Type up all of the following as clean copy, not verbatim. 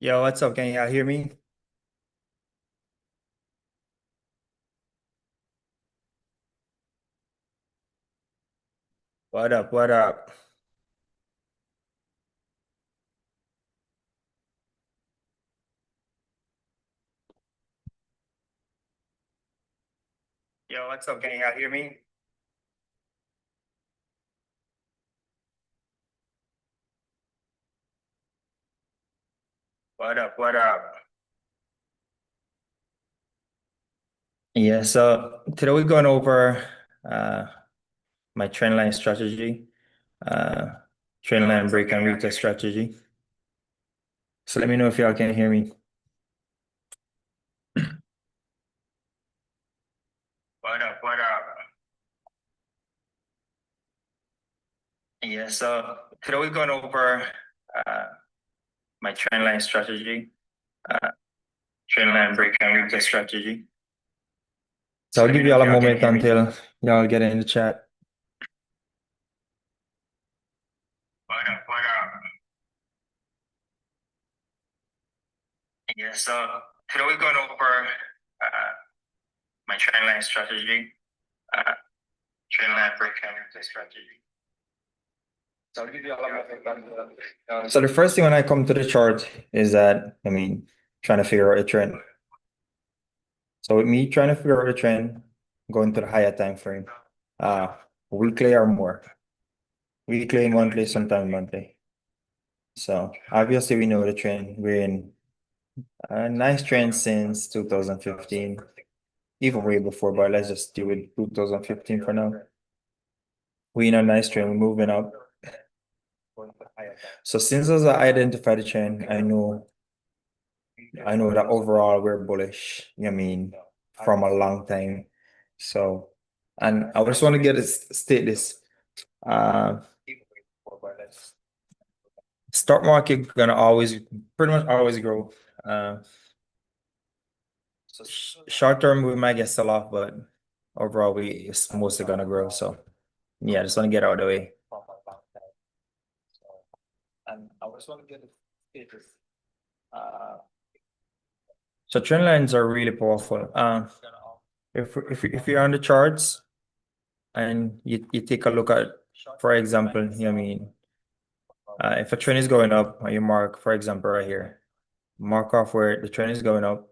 Yo, what's up? Can y'all hear me? What up? What up? Yo, what's up? Can y'all hear me? What up? What up? Yeah, so today we're going over uh my trendline strategy, uh trendline break and retest strategy. So let me know if y'all can hear me. What up? What up? Yeah, so today we're going over uh my trendline strategy, uh trendline break and retest strategy. So I'll give y'all a moment until y'all get in the chat. What up? What up? Yeah, so today we're going over my trendline strategy, uh, trendline break and strategy. So I'll give you a lot of So the first thing when I come to the chart is that, trying to figure out a trend. So with me trying to figure out a trend, going to the higher time frame, weekly or more, weekly, monthly, sometimes monthly. So obviously we know the trend. We're in a nice trend since 2015. Even way before, but let's just deal with 2015 for now. We in a nice trend, we're moving up. So since as I identify the trend, I know that overall we're bullish, from a long time. So, and I just want to state this. Uh, Stock market gonna always pretty much always grow. Uh, so short term we might get sell off, but overall it's mostly gonna grow. So yeah, just want to get out of the way. And I just want to get it. So trend lines are really powerful. If you're on the charts and you take a look at, for example, if a trend is going up, you mark, for example, right here, mark off where the trend is going up.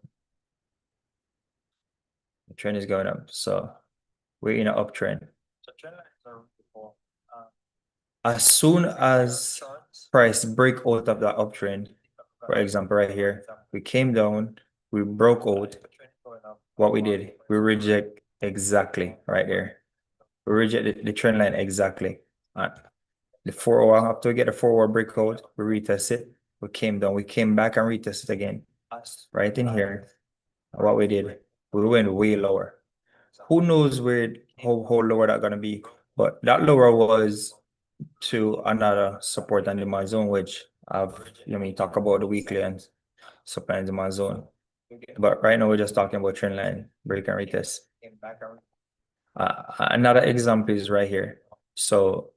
The trend is going up, so we're in an uptrend. As soon as price break out of that uptrend, for example, right here, we came down, we broke out. What we did, we reject exactly right here. We reject the trend line exactly. The 4-hour, after we get a forward breakout, we retest it. We came down, we came back and retested again. Right in here. What we did, we went way lower. Who knows where how lower that gonna be? But that lower was to another support and demand zone, which I've talk about the weekly and supply and demand zone. But right now we're just talking about trend line break and retest. Another example is right here. So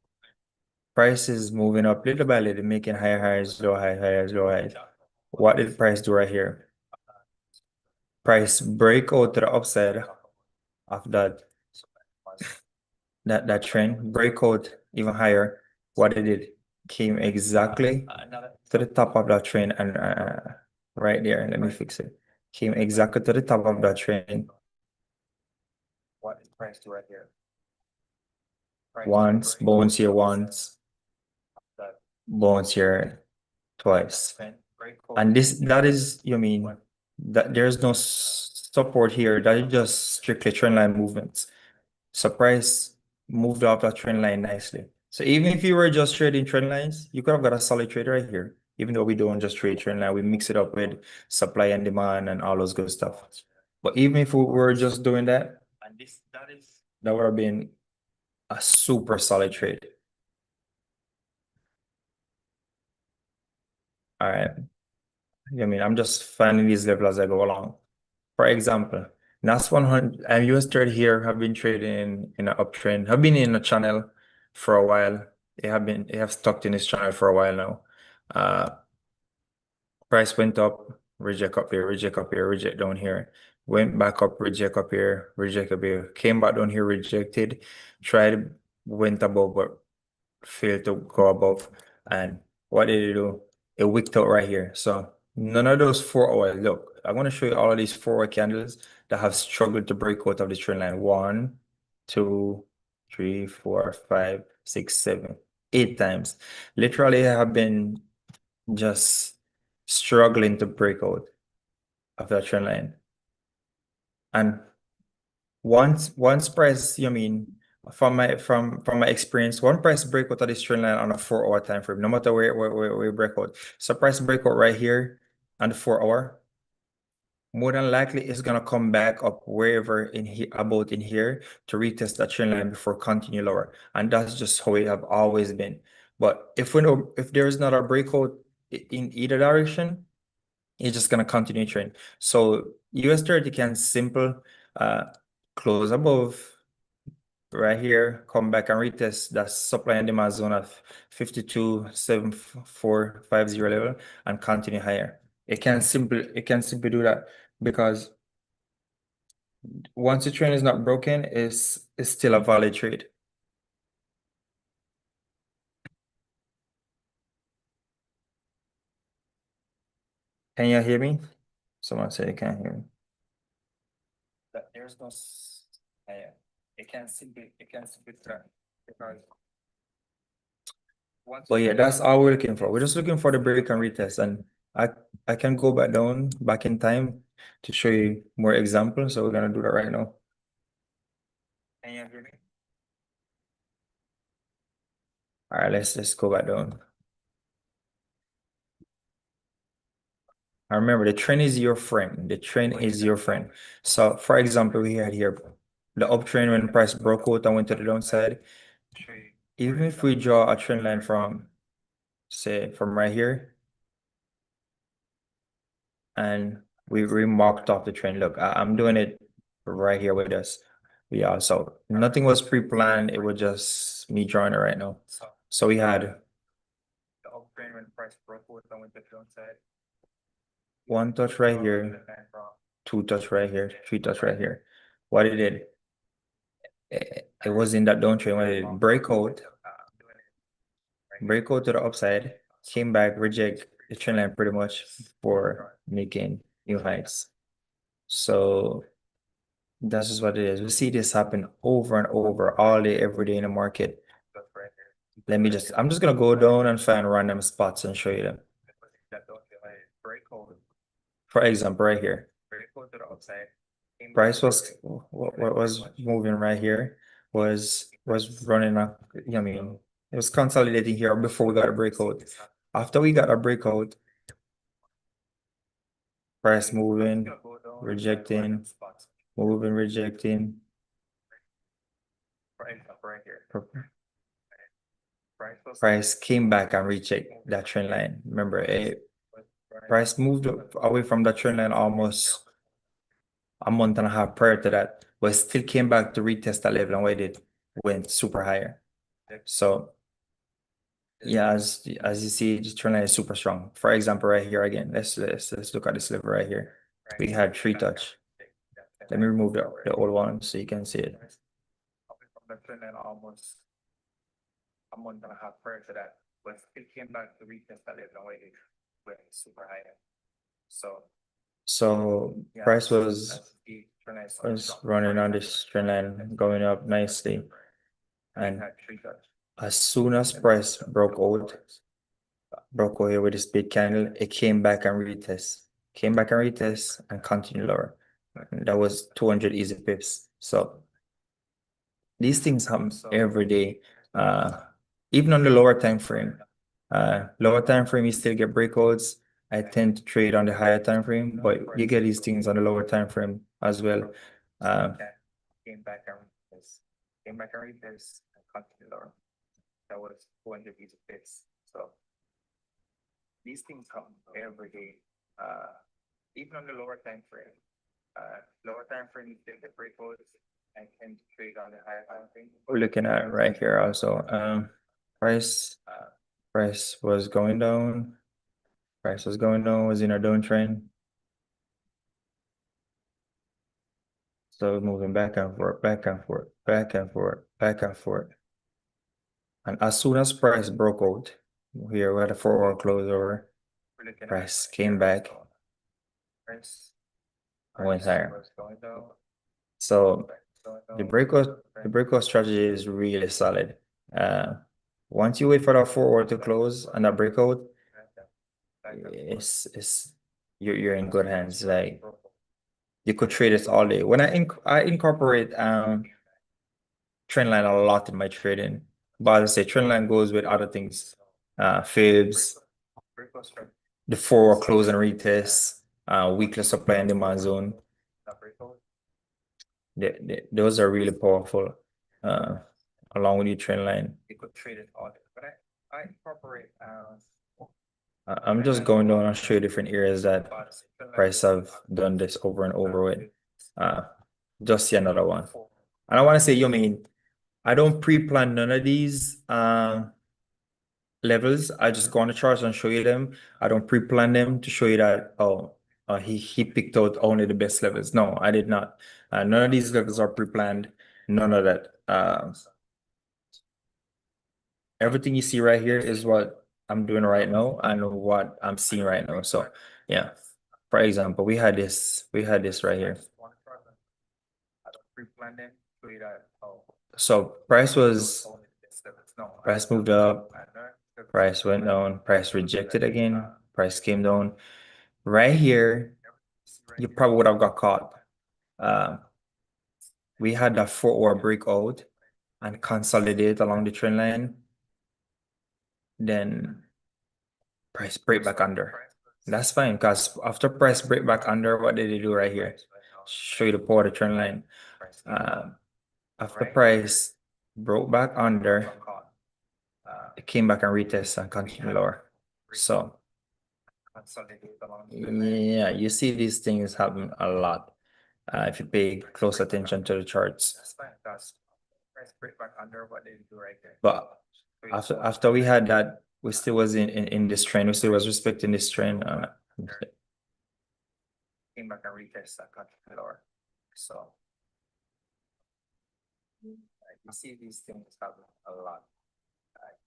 price is moving up little by little, making higher highs, low highs, highs, low highs. What did price do right here? Price break out to the upside of that trend, break out even higher. What it did came exactly to the top of that trend, and right there, let me fix it. Came exactly to the top of that trend. What did price do right here? Once, bounce here once, bounce here twice. And that is, that there's no support here. That is just strictly trend line movements. So price moved off that trend line nicely. So even if you were just trading trend lines, you could have got a solid trade right here. Even though we don't just trade trend line, we mix it up with supply and demand and all those good stuff. But even if we were just doing that, that would have been a super solid trade. All right. I'm just finding these levels as I go along. For example, NAS 100 and US trade here have been trading in an uptrend, have been in a channel for a while. They have stuck in this channel for a while now. Price went up, reject up here, reject down here. Went back up, reject up here, reject up here. Came back down here, rejected. Tried, went above, but failed to go above. And what did it do? It wicked out right here. So none of those 4 hours. Look, I'm going to show you all of these 4 hour candles that have struggled to break out of the trend line. 1, 2, 3, 4, 5, 6, 7, 8 times. Literally have been just struggling to break out of that trend line. And once price, you mean from my experience, one price break out of this trend line on a 4 hour time frame, no matter where break out. So price breakout right here on the 4 hour, more than likely it's gonna come back up wherever in here about in here to retest that trend line before continue lower. And that's just how it have always been. But if there is not a breakout in either direction, it's just gonna continue trend. So US 30 can simple close above right here, come back and retest that supply and demand zone of 52.7450 level and continue higher. It can simply do that because once the trend is not broken, it's still a valid trade. Can you hear me? Someone said they can't hear me. That there's no higher. It can simply turn because but yeah, that's all we're looking for. We're just looking for the break and retest. And I I can go back in time to show you more examples. So we're gonna do that right now. Can you hear me? All right, let's go back down. I remember the trend is your friend. The trend is your friend. So for example, we had here the uptrend when price broke out and went to the downside. Even if we draw a trend line from say from right here and we remarked off the trend. Look, I'm doing it right here with us. Yeah, so nothing was pre-planned. It was just me drawing it right now. So we had the uptrend when price broke out and went to the downside. One touch right here, 2 touch right here, 3 touch right here. What it did, it was in that downtrend when it break out to the upside, came back, reject the trend line pretty much for making new heights. So that's just what it is. We see this happen over and over all day, every day in the market. I'm just gonna go down and find random spots and show you them. For example, right here. Price was what was moving right here was running up. I mean, it was consolidating here before we got a breakout. After we got a breakout, price moving, rejecting, moving, rejecting. Price came back and rechecked that trend line. Remember, price moved away from that trend line almost a month and a half prior to that, but still came back to retest that level and where it went super higher. So yeah, as you see, the trend line is super strong. For example, right here again, let's look at this level right here. We had 3 touch. Let me remove the old one so you can see it. From the trend line almost a month and a half prior to that, but still came back to retest that level and where it went super higher. So price was running on this trend line, going up nicely. And as soon as price broke out here with this big candle, it came back and retest, and continued lower. And that was 200 easy pips. So these things happen every day. Even on the lower time frame. Lower time frame, you still get breakouts. I tend to trade on the higher time frame, but you get these things on the lower time frame as well. Came back and retest, and continued lower. That was 200 easy pips. So these things happen every day. Even on the lower time frame. Lower time frame, you still get breakouts. I can trade on the higher time frame. We're looking at right here also. Price was going down. Price was going down, was in a downtrend. So moving back and forth, back and forth, back and forth, back and forth. And as soon as price broke out, here we had a 4 hour close over, price came back, went higher. So the breakout strategy is really solid. Once you wait for that 4 hour to close and that breakout, it's you're in good hands. Like you could trade this all day. When I incorporate Trendline a lot in my trading, but as I say, Trendline goes with other things, fibs, the 4 hour close and retest, weekly supply and demand zone. Those are really powerful, uh, along with your trend line. You could trade it all, but I incorporate. I'm just going down and show you different areas that price have done this over and over with. Just see another one. And I want to say, you mean, I don't pre-plan none of these levels. I just go on the charts and show you them. I don't pre-plan them to show you that, oh, he picked out only the best levels. No, I did not. None of these levels are pre-planned. None of that. Everything you see right here is what I'm doing right now and what I'm seeing right now. So yeah, for example, we had this right here. So price moved up, price went down, price rejected again, price came down. Right here, you probably would have got caught. We had that 4 hour breakout and consolidate along the trend line. Then price break back under. That's fine because after price break back under, what did they do right here? Show you the power of the trend line. After price broke back under, it came back and retest and continued lower. So yeah, you see these things happen a lot if you pay close attention to the charts. But after we had that, we still was in this trend. We still was respecting this trend. Came back and retest that continued lower. So you see these things happen a lot.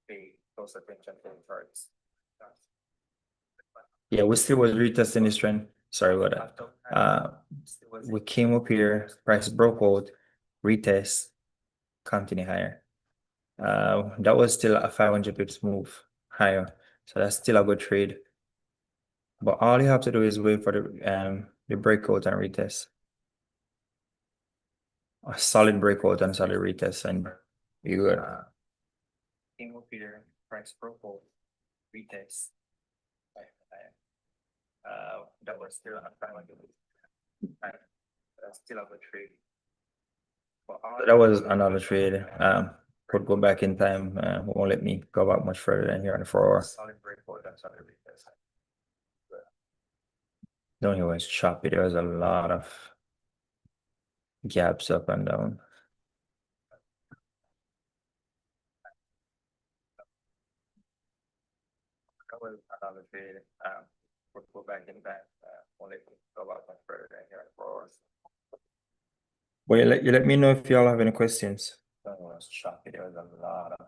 Pay close attention to the charts. Yeah, we still was retesting this trend. Sorry about that. We came up here, price broke out, retest, continue higher. That was still a 500 pips move higher. So that's still a good trade. But all you have to do is wait for the breakout and retest. A solid breakout and solid retest, and you good. Came up here, price broke out, retest. That was still a 500 that's still a good trade. That was another trade. Could go back in time. Won't let me go back much further than here on the 4 hour. Don't hear it's choppy. There was a lot of gaps up and down. That was another trade. Could go back in time. Won't let me go back much further than here on the 4 hours. Well, you let me know if y'all have any questions. Don't know it's choppy. There was a lot of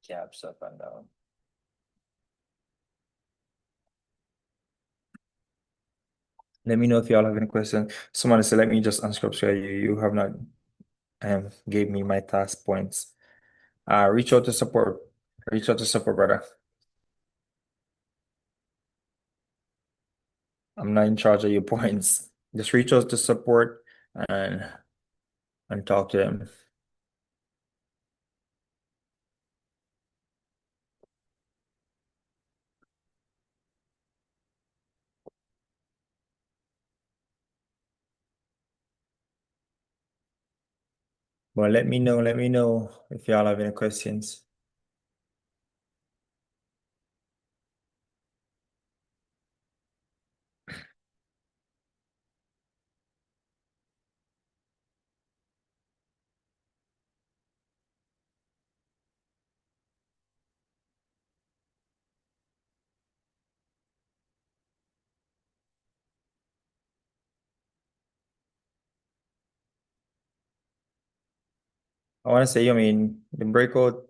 gaps up and down. Let me know if y'all have any questions. Someone said, let me just unsubscribe you. You have not gave me my task points. Reach out to support. Reach out to support, brother. I'm not in charge of your points. Just reach out to support and talk to them. Well, let me know if y'all have any questions. I want to say, I mean, the breakout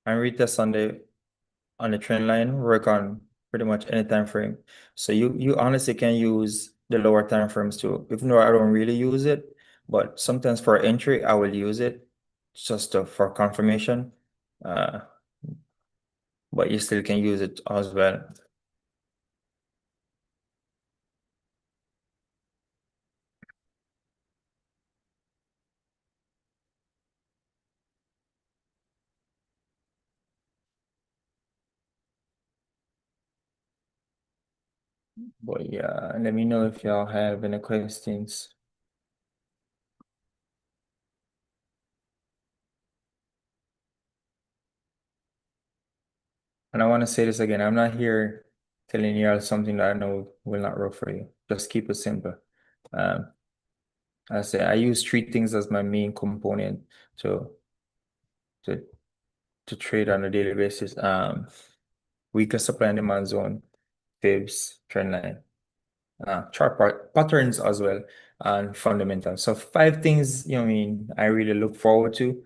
and retest on the trend line work on pretty much any time frame. So you honestly can use the lower time frames too. Even though I don't really use it, but sometimes for entry I will use it just for confirmation. Uh, but you still can use it as well. But yeah, let me know if y'all have any questions. And I want to say this again, I'm not here telling you all something that I know will not work for you. Just keep it simple. Um, I say I use three things as my main component to to to trade on a daily basis. Weekly supply and demand zone, fibs, trend line, patterns as well, and fundamentals. So five things, you know, what I mean, I really look forward to.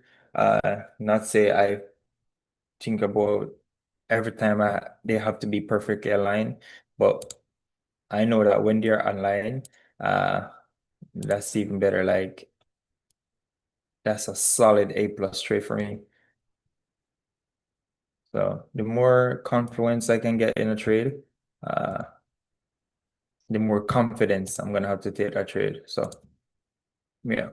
Not say I think about every time they have to be perfectly aligned, but I know that when they're aligned, uh, that's even better. Like that's a solid A plus trade for me. So the more confluence I can get in a trade, uh, the more confidence I'm gonna have to take that trade. So yeah.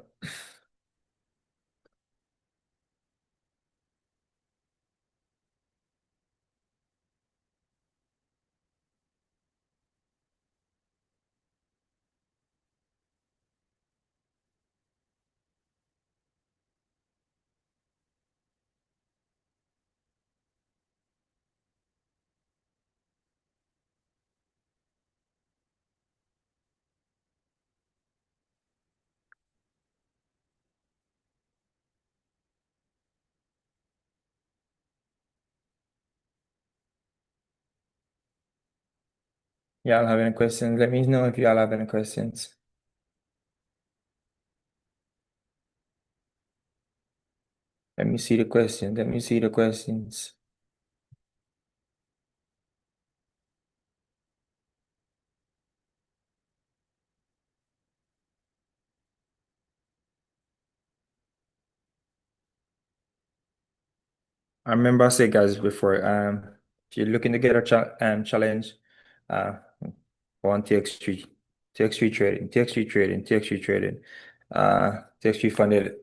Y'all have any questions? Let me know if y'all have any questions. Let me see the questions. Let me see the questions. I remember I said guys before, if you're looking to get a challenge, uh go on TX3, TX3 trading, TX3 trading, TX3 trading. TX3 funded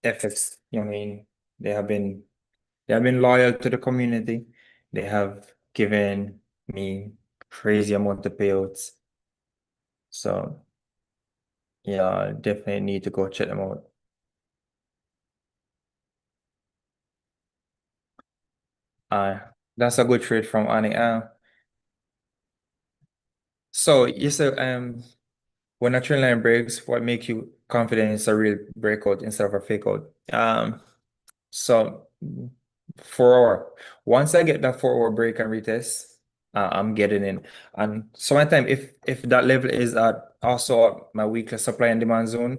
FX, you know what I mean? They have been they have been loyal to the community. They have given me crazy amount of payouts. So yeah, definitely need to go check them out. Uh, that's a good trade from Annie. So you said when a trend line breaks, what makes you confident it's a real breakout instead of a fake out? So 4 hour. Once I get that 4 hour break and retest, I'm getting in. And sometimes if that level is at also my weekly supply and demand zone,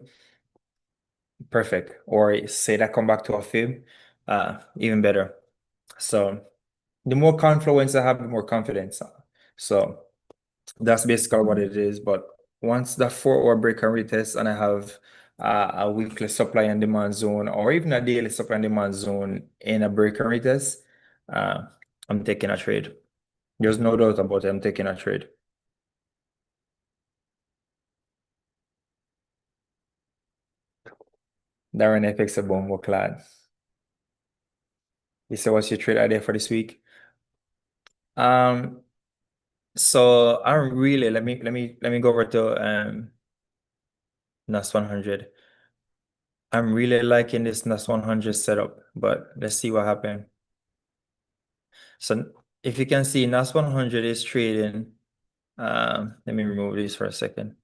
perfect. Or say that come back to a fib, even better. So the more confluence I have, the more confidence. So that's basically what it is. But once the 4 hour break and retest and I have a weekly supply and demand zone or even a daily supply and demand zone in a break and retest, uh, I'm taking a trade. There's no doubt about it. I'm taking a trade. Darren FX a bomb clad. You say what's your trade idea for this week? Um, so I'm really let me go over to NAS 100. I'm really liking this NAS 100 setup, but let's see what happens. So if you can see, NAS 100 is trading. Let me remove this for a second.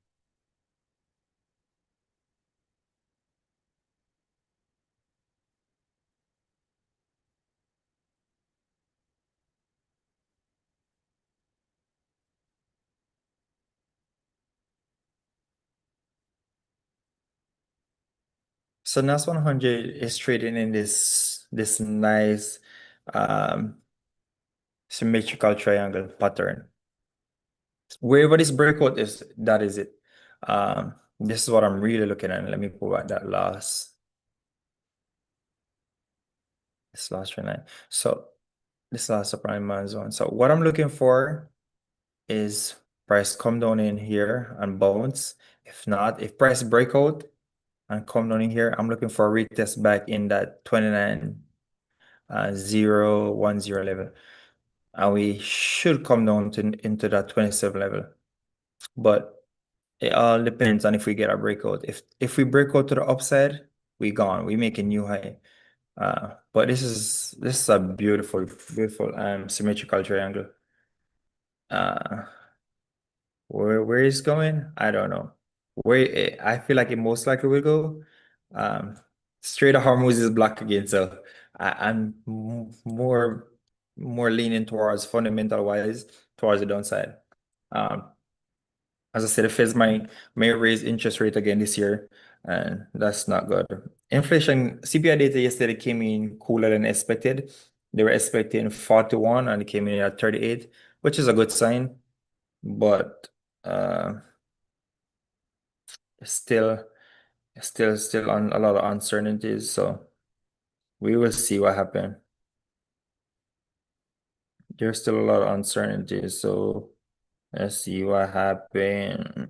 So NAS 100 is trading in this nice um symmetrical triangle pattern. Wherever this breakout is, that is it. This is what I'm really looking at. Let me pull back that last trend line. So this last supply and demand zone. So what I'm looking for is price come down in here and bounce. If not, if price breakout and come down in here, I'm looking for a retest back in that 29 010 level. And we should come down into that 27 level. But it all depends on if we get a breakout. If we break out to the upside, we gone. We make a new high. But this is a beautiful symmetrical triangle. Uh where it's going, I don't know. I feel like it most likely will go. Um Straight Hormuz is black again, so I'm more leaning towards fundamental wise towards the downside. Um As I said, the Fed may raise interest rate again this year, and that's not good. Inflation CPI data yesterday came in cooler than expected. They were expecting 41 and it came in at 38, which is a good sign, but uh, still still on a lot of uncertainties. So we will see what happens. There's still a lot of uncertainties, so let's see what happens.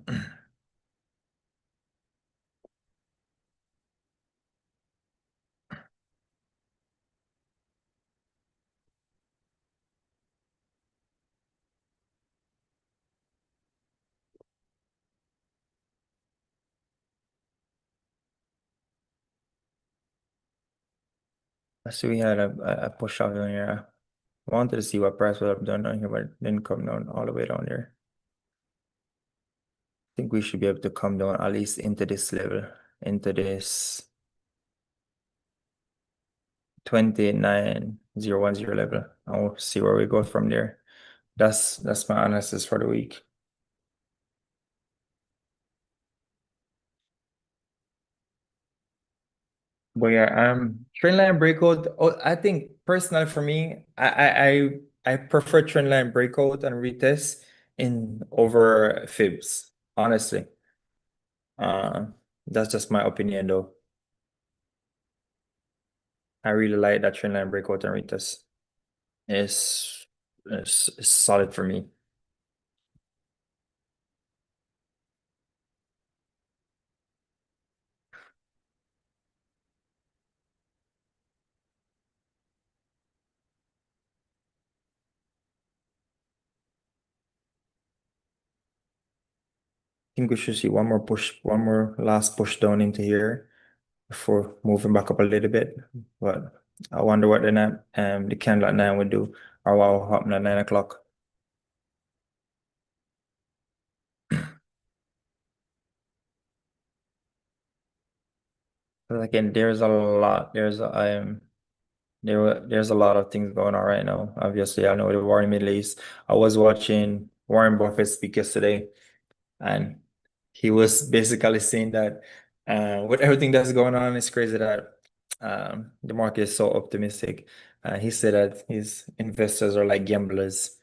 Let's see, we had a push out on here. I wanted to see what price would have done down here, but it didn't come down all the way down there. I think we should be able to come down at least into this level, into this 29010 level. And we'll see where we go from there. That's my analysis for the week. But yeah, trendline breakout. Oh, I think personally for me, I prefer trendline breakout and retest in over fibs, honestly. Uh, that's just my opinion though. I really like that trendline breakout and retest. It's solid for me. I think we should see one more push, one more last push down into here before moving back up a little bit. But I wonder what the candle at 9 would do, or what will happen at 9 o'clock. But again, there's a lot of things going on right now. Obviously, I know the war in the Middle East. I was watching Warren Buffett speak yesterday, and he was basically saying that with everything that's going on, it's crazy that the market is so optimistic. He said that his investors are like gamblers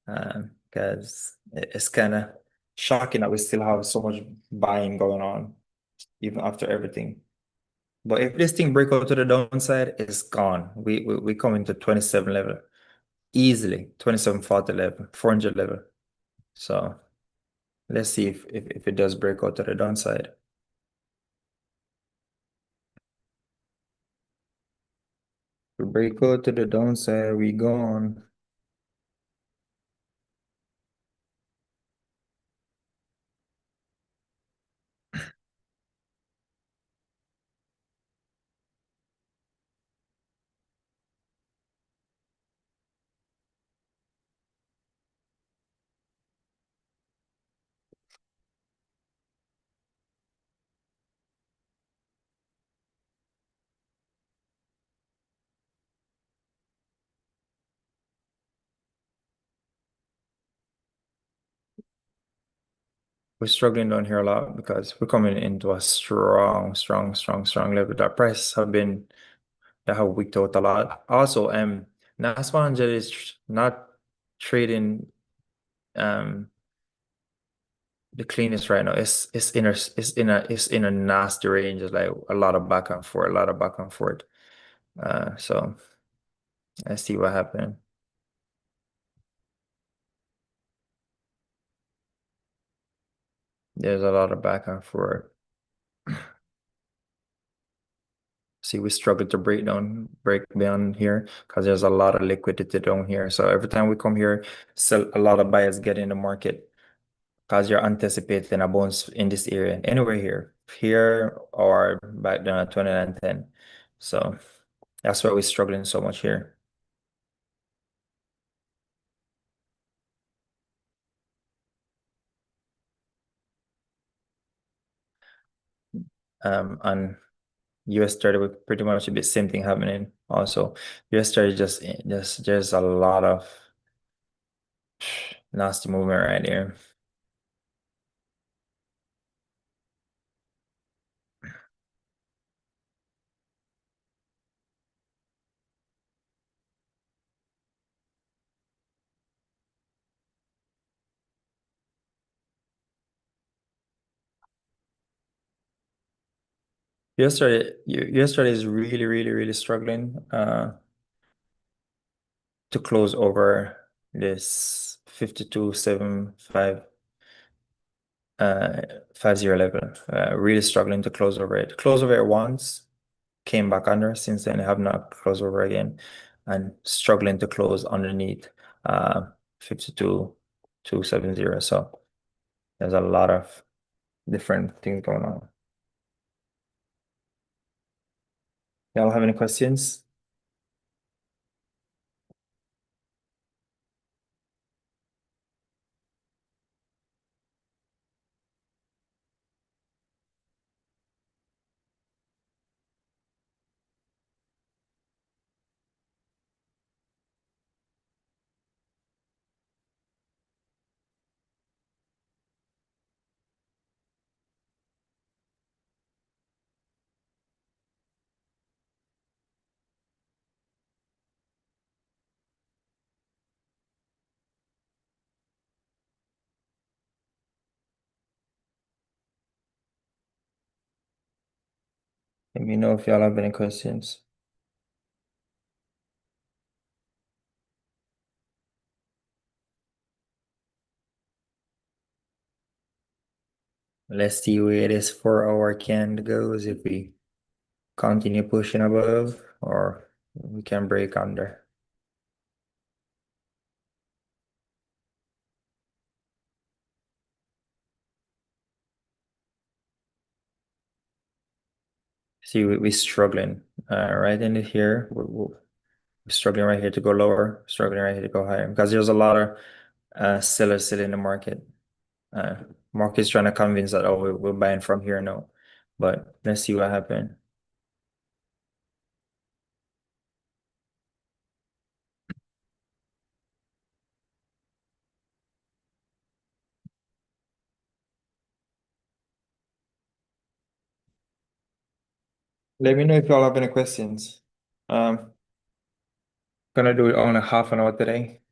because it's kind of shocking that we still have so much buying going on even after everything. But if this thing break out to the downside, it's gone. We come into 27 level easily, 2740 level, 400 level. So let's see if it does break out to the downside. If we break out to the downside, we gone. we're struggling down here a lot because we're coming into a strong level. The prices have been that have wicked out a lot. Also, NAS 100 is not trading um the cleanest right now. It's in a nasty range. It's like a lot of back and forth, a lot of back and forth. So let's see what happens. There's a lot of back and forth. See, we struggle to break down here because there's a lot of liquidity down here. So every time we come here, sell a lot of buyers get in the market because you're anticipating a bounce in this area, anywhere here or back down at 29.10. So that's why we're struggling so much here. And US 30 would pretty much be the same thing happening also. US 30 just there's a lot of nasty movement right here. US 30 is really struggling to close over this 52.75 uh 50 level. Really struggling to close over it. Close over it once, came back under, since then have not closed over again, and struggling to close underneath 52.270. So there's a lot of different things going on. Y'all have any questions? Let me know if y'all have any questions. Let's see where this 4 hour candle goes, if we continue pushing above or we can break under. See, we're struggling right in here. We're struggling right here to go lower, struggling right here to go higher because there's a lot of sellers still in the market. Uh, Market's trying to convince that, oh, we're buying from here now. But let's see what happens. Let me know if y'all have any questions. Gonna do it only half an hour today,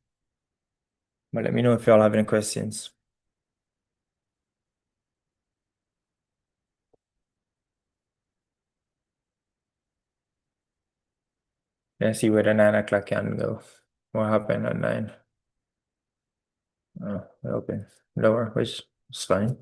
but let me know if y'all have any questions. Let's see where the 9 o'clock can go. What happened at 9? Oh, open lower, which is fine.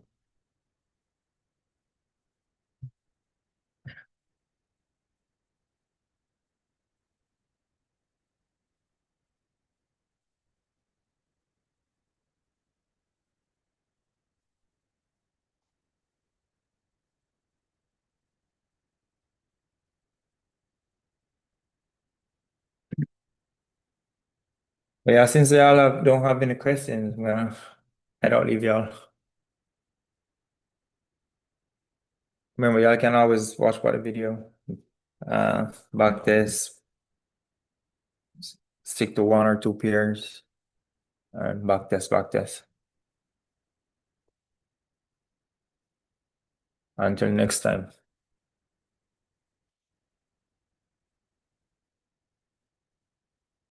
But yeah, since y'all don't have any questions, well, I don't leave y'all. Remember, y'all can always watch by the video. Back this, stick to 1 or 2 pairs, and back test. Until next time.